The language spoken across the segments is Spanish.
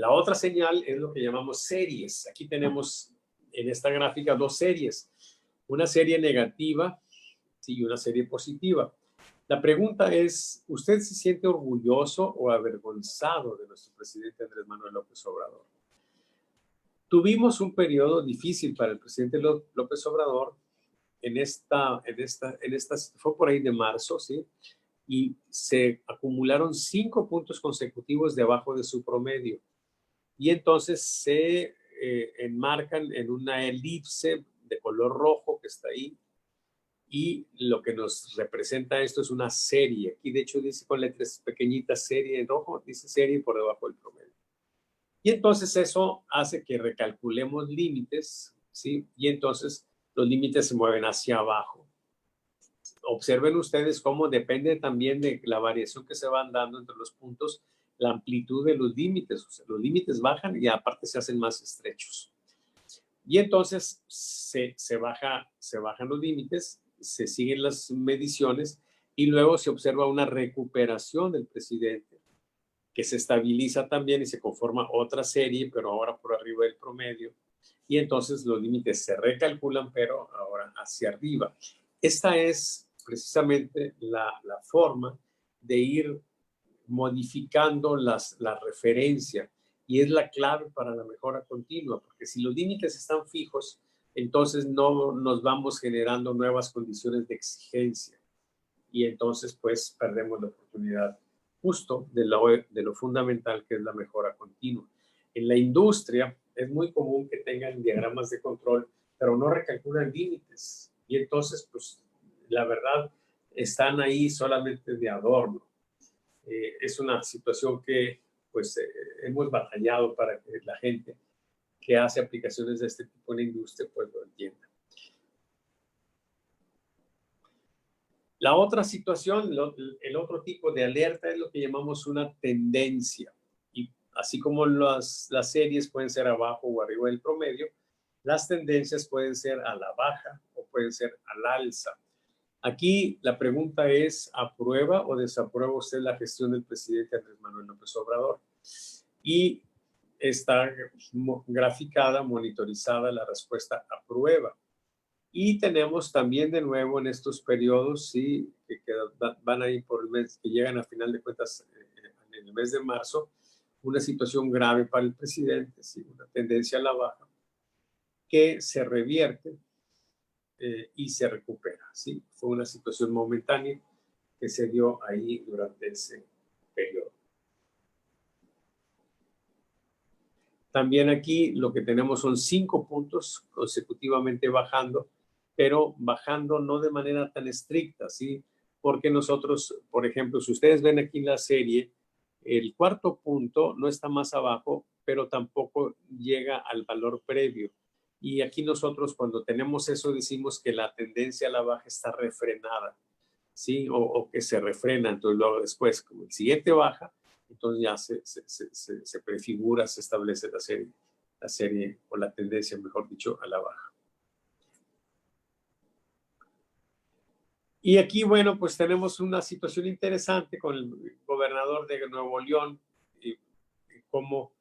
La otra señal es lo que llamamos series. Aquí tenemos en esta gráfica dos series. Una serie negativa, sí, y una serie positiva. La pregunta es, ¿usted se siente orgulloso o avergonzado de nuestro presidente Andrés Manuel López Obrador? Tuvimos un periodo difícil para el presidente López Obrador fue por ahí de marzo, ¿sí? Y se acumularon 5 puntos consecutivos debajo de su promedio. Y entonces se enmarcan en una elipse de color rojo que está ahí. Y lo que nos representa esto es una serie. Aquí de hecho dice con letras pequeñitas serie en rojo, dice serie por debajo del promedio. Y entonces eso hace que recalculemos límites, ¿sí? Y entonces los límites se mueven hacia abajo. Observen ustedes cómo depende también de la variación que se van dando entre los puntos, la amplitud de los límites. O sea, los límites bajan y aparte se hacen más estrechos. Y entonces se bajan los límites, se siguen las mediciones y luego se observa una recuperación del presidente que se estabiliza también y se conforma otra serie, pero ahora por arriba del promedio. Y entonces los límites se recalculan, pero ahora hacia arriba. Esta es precisamente la forma de ir modificando la referencia y es la clave para la mejora continua, porque si los límites están fijos, entonces no nos vamos generando nuevas condiciones de exigencia y entonces pues perdemos la oportunidad justo de lo fundamental que es la mejora continua. En la industria es muy común que tengan diagramas de control, pero no recalculan límites y entonces pues la verdad están ahí solamente de adorno. Es una situación que pues hemos batallado para que la gente que hace aplicaciones de este tipo en la industria pues lo entienda. La otra situación, el otro tipo de alerta es lo que llamamos una tendencia. Y así como las series pueden ser abajo o arriba del promedio, las tendencias pueden ser a la baja o pueden ser al alza. Aquí la pregunta es, ¿aprueba o desaprueba usted la gestión del presidente Andrés Manuel López Obrador? Y está graficada, monitorizada la respuesta aprueba. Y tenemos también de nuevo en estos periodos, sí, que van a ir por el mes, que llegan a final de cuentas en el mes de marzo, una situación grave para el presidente, sí, una tendencia a la baja, que se revierte y se recupera, ¿sí? Fue una situación momentánea que se dio ahí durante ese periodo. También aquí lo que tenemos son 5 puntos consecutivamente bajando, pero bajando no de manera tan estricta, ¿sí? Porque nosotros, por ejemplo, si ustedes ven aquí la serie, el cuarto punto no está más abajo, pero tampoco llega al valor previo. Y aquí nosotros cuando tenemos eso decimos que la tendencia a la baja está refrenada, ¿sí? O que se refrena. Entonces luego después, como el siguiente baja, entonces ya se prefigura, se establece la serie o la tendencia, mejor dicho, a la baja. Y aquí, bueno, pues tenemos una situación interesante con el gobernador de Nuevo León y cómo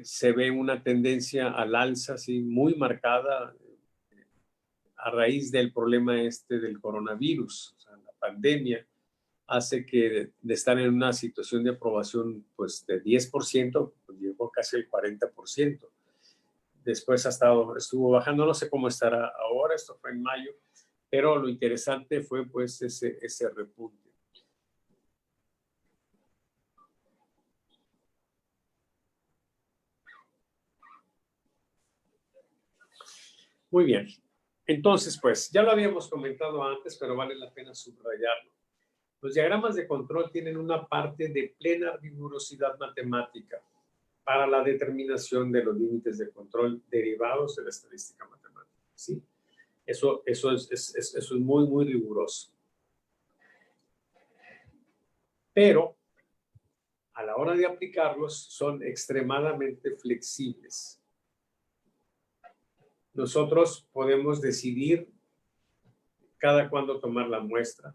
se ve una tendencia al alza, sí, muy marcada a raíz del problema del coronavirus, o sea, la pandemia hace que de estar en una situación de aprobación pues de 10%, pues llegó casi el 40%. Después estuvo bajando, no sé cómo estará ahora, esto fue en mayo, pero lo interesante fue pues ese repunte. Muy bien. Entonces, pues, ya lo habíamos comentado antes, pero vale la pena subrayarlo. Los diagramas de control tienen una parte de plena rigurosidad matemática para la determinación de los límites de control derivados de la estadística matemática, ¿sí? Eso es muy, muy riguroso. Pero a la hora de aplicarlos son extremadamente flexibles. Nosotros podemos decidir cada cuándo tomar la muestra,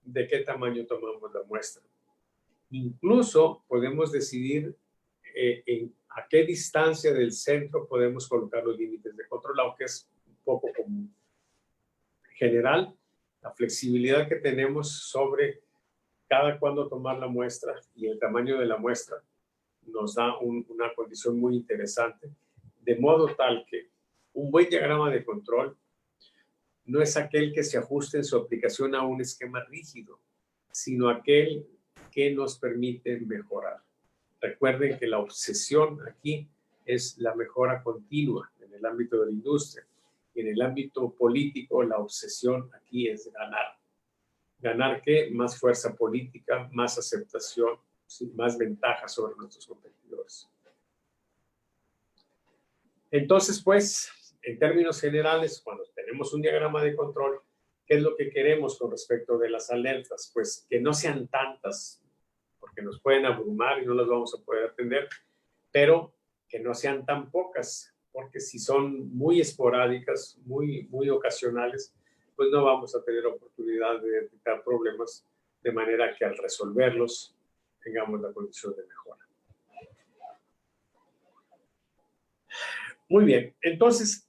de qué tamaño tomamos la muestra. Incluso podemos decidir a qué distancia del centro podemos colocar los límites de control, aunque es un poco común. En general, la flexibilidad que tenemos sobre cada cuándo tomar la muestra y el tamaño de la muestra nos da una condición muy interesante, de modo tal que un buen diagrama de control no es aquel que se ajuste en su aplicación a un esquema rígido, sino aquel que nos permite mejorar. Recuerden que la obsesión aquí es la mejora continua en el ámbito de la industria. En el ámbito político, la obsesión aquí es ganar. ¿Ganar qué? Más fuerza política, más aceptación, ¿sí? Más ventaja sobre nuestros competidores. Entonces, pues, en términos generales, cuando tenemos un diagrama de control, ¿qué es lo que queremos con respecto de las alertas? Pues que no sean tantas, porque nos pueden abrumar y no las vamos a poder atender, pero que no sean tan pocas, porque si son muy esporádicas, muy ocasionales, pues no vamos a tener oportunidad de detectar problemas, de manera que al resolverlos tengamos la condición de mejora. Muy bien, entonces,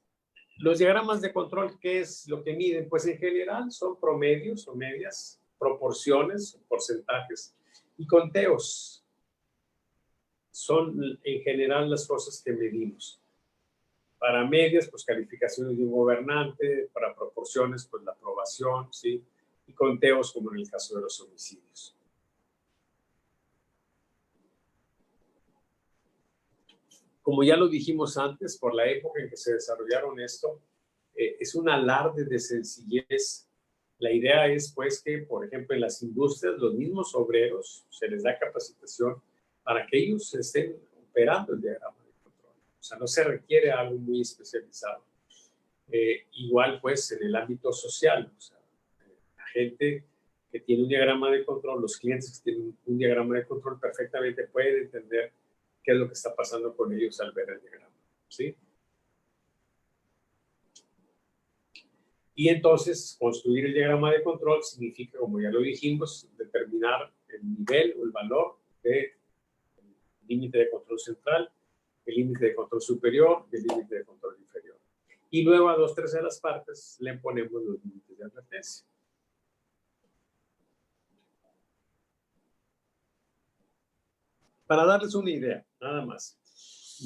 los diagramas de control, ¿qué es lo que miden? Pues en general son promedios o medias, proporciones, porcentajes y conteos. Son en general las cosas que medimos. Para medias, pues calificaciones de un gobernante; para proporciones, pues la aprobación, ¿sí? Y conteos, como en el caso de los homicidios. Como ya lo dijimos antes, por la época en que se desarrollaron esto, es un alarde de sencillez. La idea es, pues, que, por ejemplo, en las industrias, los mismos obreros se les da capacitación para que ellos estén operando el diagrama de control. O sea, no se requiere algo muy especializado. Igual, pues, en el ámbito social, o sea, la gente que tiene un diagrama de control, los clientes que tienen un diagrama de control perfectamente pueden entender qué es lo que está pasando con ellos al ver el diagrama, ¿sí? Y entonces, construir el diagrama de control significa, como ya lo dijimos, determinar el nivel o el valor del límite de control central, el límite de control superior y el límite de control inferior. Y luego a 2/3 partes le ponemos los límites de advertencia. Para darles una idea, nada más,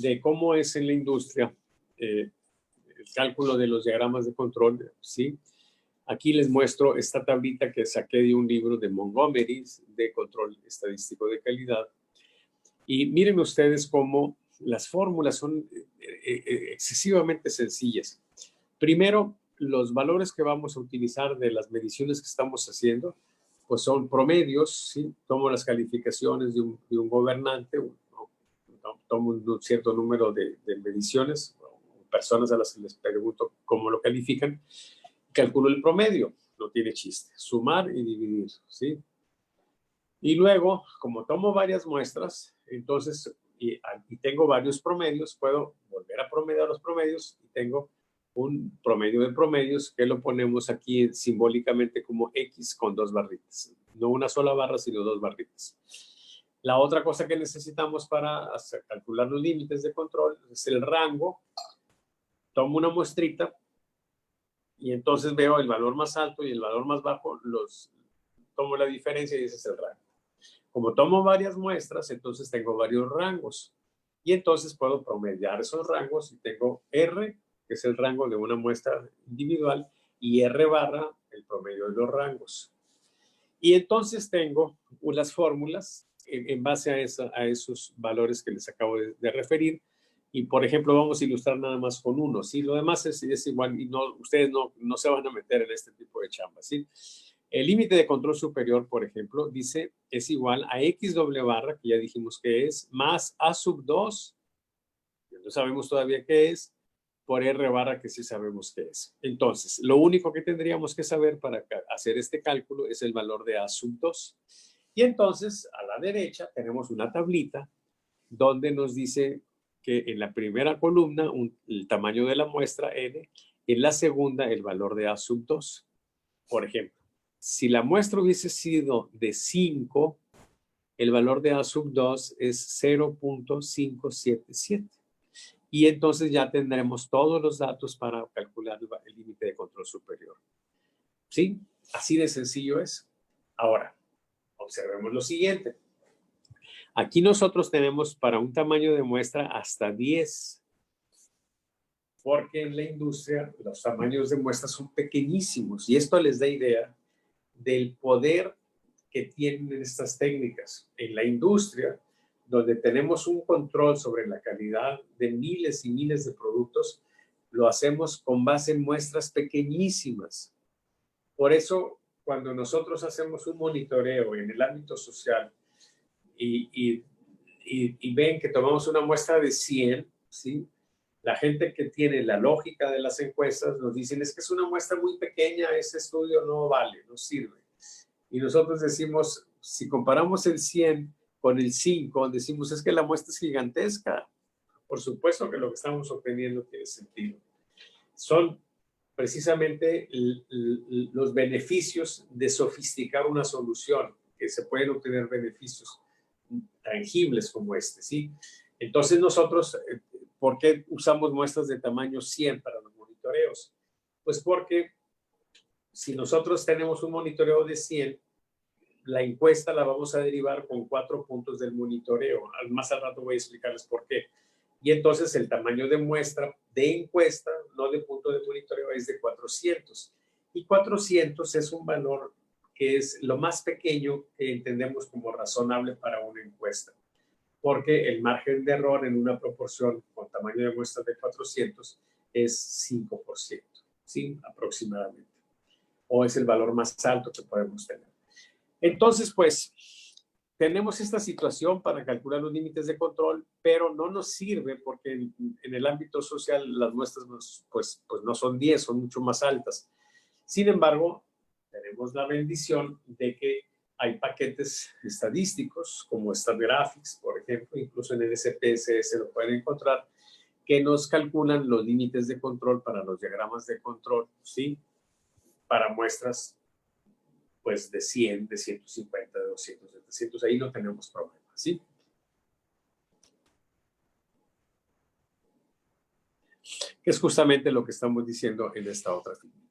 de cómo es en la industria el cálculo de los diagramas de control, ¿sí? Aquí les muestro esta tablita que saqué de un libro de Montgomery de control estadístico de calidad. Y miren ustedes cómo las fórmulas son excesivamente sencillas. Primero, los valores que vamos a utilizar de las mediciones que estamos haciendo, pues son promedios, ¿sí? Tomo las calificaciones de un gobernante, tomo un cierto número de mediciones, personas a las que les pregunto cómo lo califican, calculo el promedio, no tiene chiste, sumar y dividir, ¿sí? Y luego, como tomo varias muestras, entonces, y tengo varios promedios, puedo volver a promediar los promedios y tengo un promedio de promedios que lo ponemos aquí simbólicamente como X con 2 barritas. No una sola barra, sino 2 barritas. La otra cosa que necesitamos para calcular los límites de control es el rango. Tomo una muestrita y entonces veo el valor más alto y el valor más bajo, tomo la diferencia y ese es el rango. Como tomo varias muestras, entonces tengo varios rangos. Y entonces puedo promediar esos rangos y tengo R, que es el rango de una muestra individual, y R barra, el promedio de los rangos. Y entonces tengo unas fórmulas en base a esos valores que les acabo de referir. Y, por ejemplo, vamos a ilustrar nada más con uno, ¿sí? Lo demás es igual y ustedes no se van a meter en este tipo de chamba, ¿sí? El límite de control superior, por ejemplo, dice es igual a X doble barra, que ya dijimos que es, más A sub 2, que no sabemos todavía qué es, por R barra, que sí sabemos qué es. Entonces, lo único que tendríamos que saber para hacer este cálculo es el valor de A sub 2. Y entonces, a la derecha tenemos una tablita donde nos dice que en la primera columna el tamaño de la muestra N, en la segunda el valor de A sub 2. Por ejemplo, si la muestra hubiese sido de 5, el valor de A sub 2 es 0.577. Y entonces ya tendremos todos los datos para calcular el límite de control superior. ¿Sí? Así de sencillo es. Ahora, observemos lo siguiente. Aquí nosotros tenemos para un tamaño de muestra hasta 10, porque en la industria los tamaños de muestra son pequeñísimos y esto les da idea del poder que tienen estas técnicas. En la industria, donde tenemos un control sobre la calidad de miles y miles de productos, lo hacemos con base en muestras pequeñísimas. Por eso, cuando nosotros hacemos un monitoreo en el ámbito social y ven que tomamos una muestra de 100, ¿sí? La gente que tiene la lógica de las encuestas nos dicen, es que es una muestra muy pequeña, ese estudio no vale, no sirve. Y nosotros decimos, si comparamos el 100 con el 5, decimos, es que la muestra es gigantesca. Por supuesto que lo que estamos obteniendo tiene sentido. Son precisamente los beneficios de sofisticar una solución, que se pueden obtener beneficios tangibles como este, ¿sí? Entonces nosotros, ¿por qué usamos muestras de tamaño 100 para los monitoreos? Pues porque si nosotros tenemos un monitoreo de 100, la encuesta la vamos a derivar con 4 puntos del monitoreo. Más al rato voy a explicarles por qué. Y entonces el tamaño de muestra de encuesta, no de punto de monitoreo, es de 400. Y 400 es un valor que es lo más pequeño que entendemos como razonable para una encuesta. Porque el margen de error en una proporción con tamaño de muestra de 400 es 5%, ¿sí? Aproximadamente. O es el valor más alto que podemos tener. Entonces, pues, tenemos esta situación para calcular los límites de control, pero no nos sirve porque en el ámbito social las muestras pues no son 10, son mucho más altas. Sin embargo, tenemos la bendición de que hay paquetes estadísticos como StatGraphics, por ejemplo, incluso en el SPSS lo pueden encontrar, que nos calculan los límites de control para los diagramas de control, ¿sí? Para muestras pues de 100, de 150, de 200, de 300, ahí no tenemos problema, ¿sí? Que es justamente lo que estamos diciendo en esta otra figura.